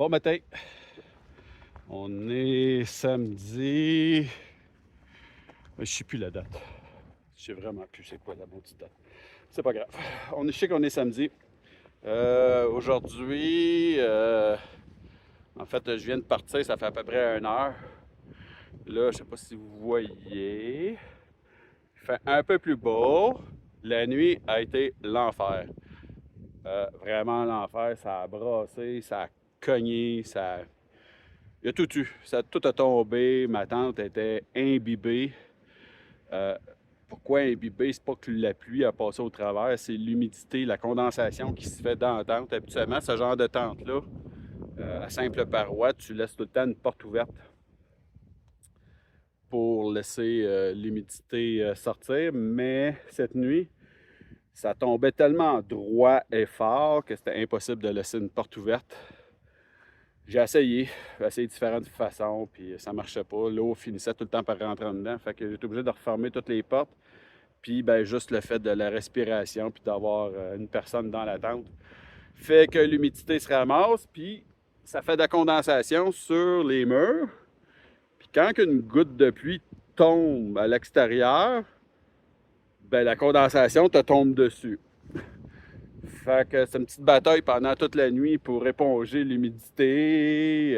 Bon matin, on est samedi. Je sais plus la date. Je sais vraiment plus c'est quoi la maudite date. C'est pas grave. Je sais qu'on est samedi. Aujourd'hui, en fait, je viens de partir, ça fait à peu près 1 heure. Là, je sais pas si vous voyez. Il fait un peu plus beau. La nuit a été l'enfer. Vraiment l'enfer. Ça a brassé, ça a cogné, ça a... Il y a tout eu. Tout a tombé. Ma tente était imbibée. Euh, Pourquoi imbibée? C'est pas que la pluie a passé au travers, c'est l'humidité, la condensation qui se fait dans la tente. Habituellement, ce genre de tente-là, à simple paroi, tu laisses tout le temps une porte ouverte pour laisser l'humidité sortir. Mais cette nuit, ça tombait tellement droit et fort que c'était impossible de laisser une porte ouverte. J'ai essayé différentes façons, puis ça marchait pas. L'eau finissait tout le temps par rentrer en dedans. Fait que j'étais obligé de refermer toutes les portes. Puis ben, juste le fait de la respiration, puis d'avoir une personne dans la tente, fait que l'humidité se ramasse, puis ça fait de la condensation sur les murs. Puis quand une goutte de pluie tombe à l'extérieur, ben, la condensation te tombe dessus. Fait que c'est une petite bataille pendant toute la nuit pour éponger l'humidité,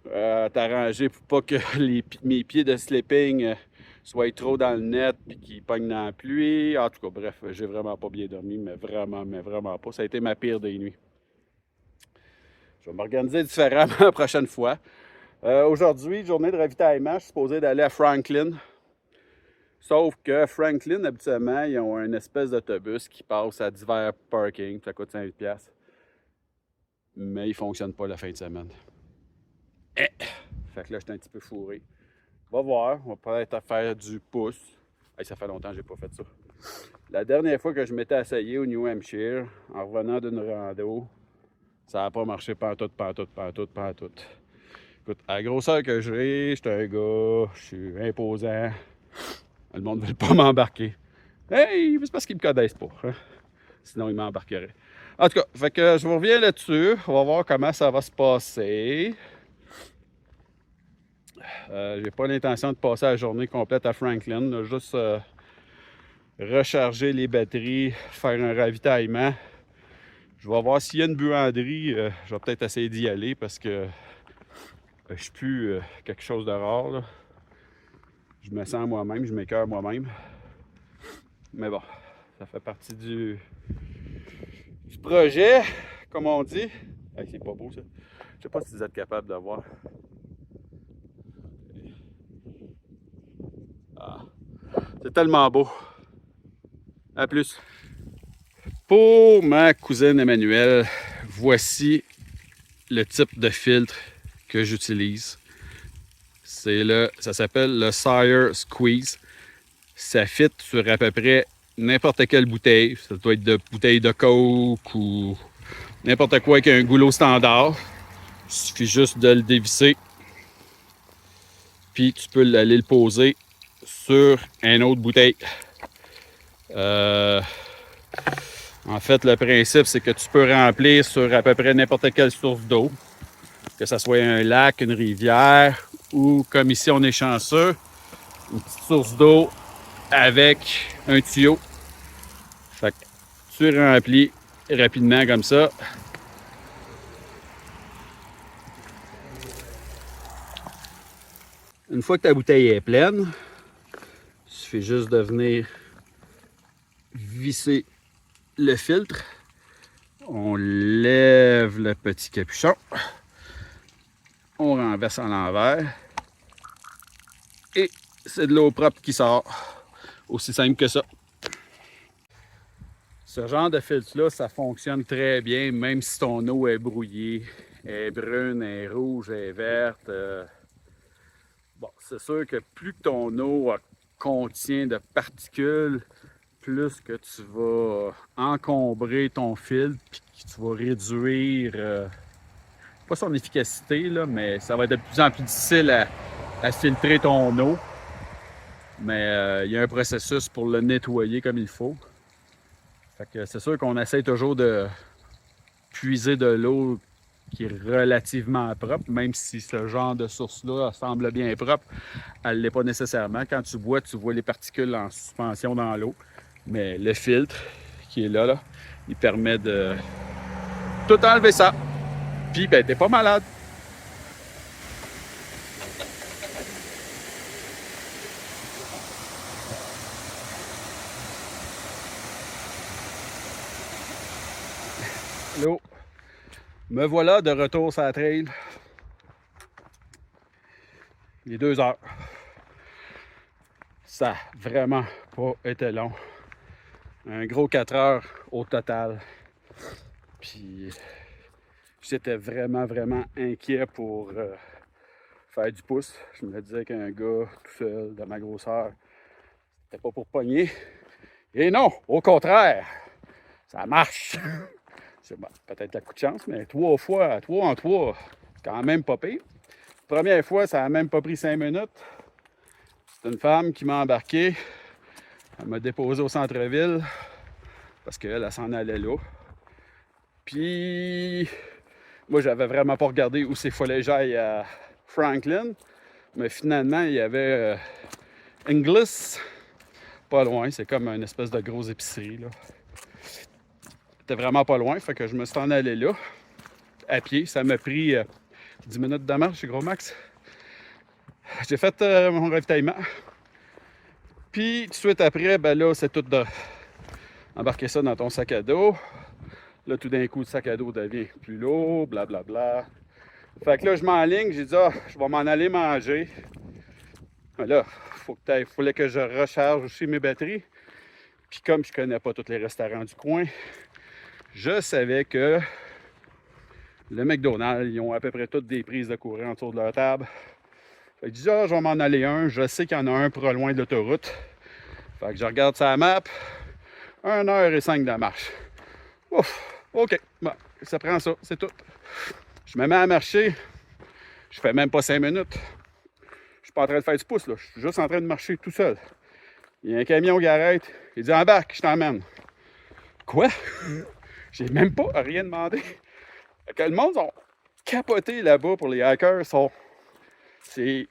t'arranger pour pas que mes pieds de sleeping soient trop dans le net puis qu'ils pognent dans la pluie. En tout cas, bref, j'ai vraiment pas bien dormi, mais vraiment pas. Ça a été ma pire des nuits. Je vais m'organiser différemment la prochaine fois. Aujourd'hui, journée de ravitaillement, je suis supposé d'aller à Franklin. Sauf que Franklin, habituellement, ils ont une espèce d'autobus qui passe à divers parkings, ça coûte 5$. Mais il ne fonctionne pas la fin de semaine. Fait que là, j'étais un petit peu fourré. On va voir, on va peut-être faire du pouce. Hey, ça fait longtemps que j'ai pas fait ça. La dernière fois que je m'étais essayé au New Hampshire, en revenant d'une rando, ça n'a pas marché pantoute. Écoute, à la grosseur que j'ai, j'étais un gars, je suis imposant. Le monde ne veut pas m'embarquer. Hey, c'est parce qu'ils me connaissent pas. Hein? Sinon, ils m'embarqueraient. En tout cas, fait que je vous reviens là-dessus. On va voir comment ça va se passer. J'ai pas l'intention de passer la journée complète à Franklin. Là, juste recharger les batteries, faire un ravitaillement. Je vais voir s'il y a une buanderie. Je vais peut-être essayer d'y aller parce que je suis plus quelque chose de rare. Là. Je me sens moi-même, je m'écœure moi-même. Mais bon, ça fait partie du projet, comme on dit. Hey, c'est pas beau ça. Je sais pas si vous êtes capable de voir. Ah, c'est tellement beau. À plus. Pour ma cousine Emmanuelle, voici le type de filtre que j'utilise. Ça s'appelle le Sire Squeeze. Ça fit sur à peu près n'importe quelle bouteille. Ça doit être de bouteille de Coke ou n'importe quoi avec un goulot standard. Il suffit juste de le dévisser. Puis tu peux aller le poser sur une autre bouteille. En fait, le principe, c'est que tu peux remplir sur à peu près n'importe quelle source d'eau. Que ce soit un lac, une rivière ou, comme ici, on est chanceux, une petite source d'eau avec un tuyau. Fait que tu remplis rapidement comme ça. Une fois que ta bouteille est pleine, il suffit juste de venir visser le filtre. On lève le petit capuchon. On renverse en l'envers. Et c'est de l'eau propre qui sort. Aussi simple que ça. Ce genre de filtre-là, ça fonctionne très bien, même si ton eau est brouillée. Elle est brune, elle est rouge, elle est verte. Bon, c'est sûr que plus que ton eau contient de particules, plus que tu vas encombrer ton filtre, puis que tu vas réduire, pas son efficacité, là, mais ça va être de plus en plus difficile à filtrer ton eau. Mais il y a un processus pour le nettoyer comme il faut. Fait que c'est sûr qu'on essaie toujours de puiser de l'eau qui est relativement propre, même si ce genre de source-là semble bien propre, elle ne l'est pas nécessairement. Quand tu vois les particules en suspension dans l'eau, mais le filtre qui est là, il permet de tout enlever ça. Puis, ben, t'es pas malade. Allô? Me voilà de retour sur la trail. Il est 2 heures. Ça n'a vraiment pas été long. Un gros 4 heures au total. Puis j'étais vraiment inquiet pour faire du pouce. Je me disais qu'un gars tout seul, de ma grosseur, c'était pas pour pogner. Et non, au contraire, ça marche. C'est bon, peut-être la coup de chance, mais 3 fois, 3 en 3, c'est quand même pas pire. Première fois, ça n'a même pas pris 5 minutes. C'est une femme qui m'a embarqué. Elle m'a déposé au centre-ville parce qu'elle s'en allait là. Puis, moi, j'avais vraiment pas regardé où c'est fallait que j'aille à Franklin. Mais finalement, il y avait Inglis, pas loin. C'est comme une espèce de grosse épicerie, là. C'était vraiment pas loin, fait que je me suis en allé là, à pied. Ça m'a pris 10 minutes de marche chez Gros Max. J'ai fait mon ravitaillement. Puis, tout de suite après, ben là, c'est tout de embarquer ça dans ton sac à dos. Là, tout d'un coup, le sac à dos devient plus lourd, blablabla. Fait que là, je m'enligne, j'ai dit, je vais m'en aller manger. Là, fallait que je recharge aussi mes batteries. Puis comme je connais pas tous les restaurants du coin, je savais que le McDonald's, ils ont à peu près toutes des prises de courant autour de leur table. Fait que je dis, je vais m'en aller un. Je sais qu'il y en a un pas loin de l'autoroute. Fait que je regarde sa map. 1h05 de marche. Ouf, OK. Bon, ça prend ça, c'est tout. Je me mets à marcher. Je fais même pas 5 minutes. Je suis pas en train de faire du pouce, là. Je suis juste en train de marcher tout seul. Il y a un camion qui arrête. Il dit, embarque, je t'emmène. Quoi? J'ai même pas rien demandé. Fait que le monde ont capoté là-bas pour les hackers. Ils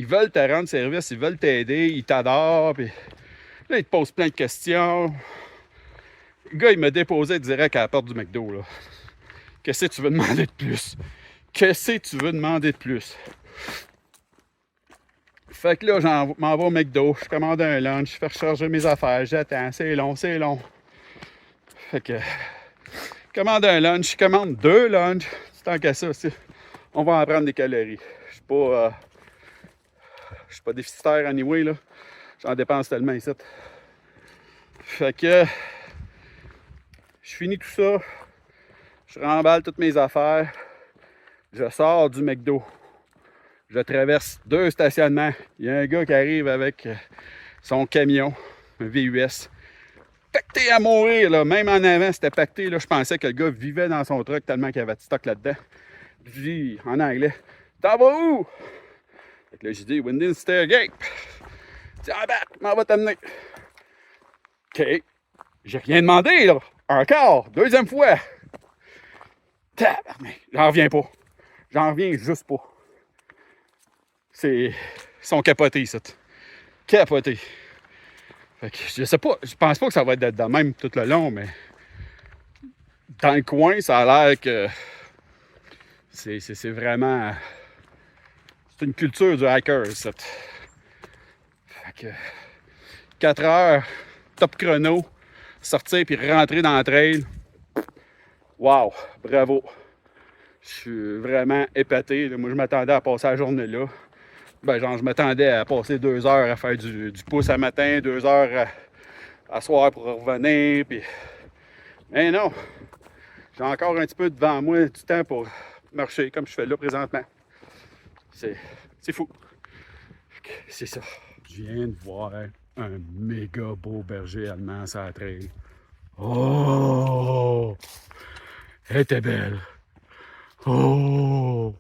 veulent te rendre service, ils veulent t'aider, ils t'adorent. Puis là, ils te posent plein de questions. Le gars, il m'a déposé direct à la porte du McDo, là. Qu'est-ce que tu veux demander de plus? Qu'est-ce que tu veux demander de plus? Fait que là, m'en vais au McDo, je commande un lunch, je fais recharger mes affaires, j'attends, c'est long. Fait que, je commande un lunch, je commande 2 lunchs, tant qu'à ça aussi. On va en prendre des calories. Je suis pas déficitaire anyway, là. J'en dépense tellement ici. Fait que, je finis tout ça, je remballe toutes mes affaires, je sors du McDo. Je traverse 2 stationnements. Il y a un gars qui arrive avec son camion, un VUS. Pacté à mourir, là. Même en avant, c'était pacté. Là. Je pensais que le gars vivait dans son truck tellement qu'il y avait de stock là-dedans. Je dis en anglais, t'en vas où? Fait que là, j'ai dit, Winding Stairgate. Il dit, m'en va t'amener. OK. J'ai rien demandé, là. Encore, 2e fois. J'en reviens pas. J'en reviens juste pas. Ils sont capotés, ça. Capotés. Fait que je sais pas, je pense pas que ça va être de même tout le long, mais dans le coin, ça a l'air que c'est vraiment... C'est une culture du hacker, ça. Fait que 4 heures, top chrono, sortir puis rentrer dans le trail. Wow, bravo. Je suis vraiment épaté. Moi, je m'attendais à passer la journée là. Ben, genre, je m'attendais à passer 2 heures à faire du pouce à matin, 2 heures à soir pour revenir. Puis... Mais non, j'ai encore un petit peu devant moi du temps pour marcher comme je fais là présentement. C'est fou. C'est ça. Je viens de voir un méga beau berger allemand sur la trail. Oh! Elle était belle. Oh!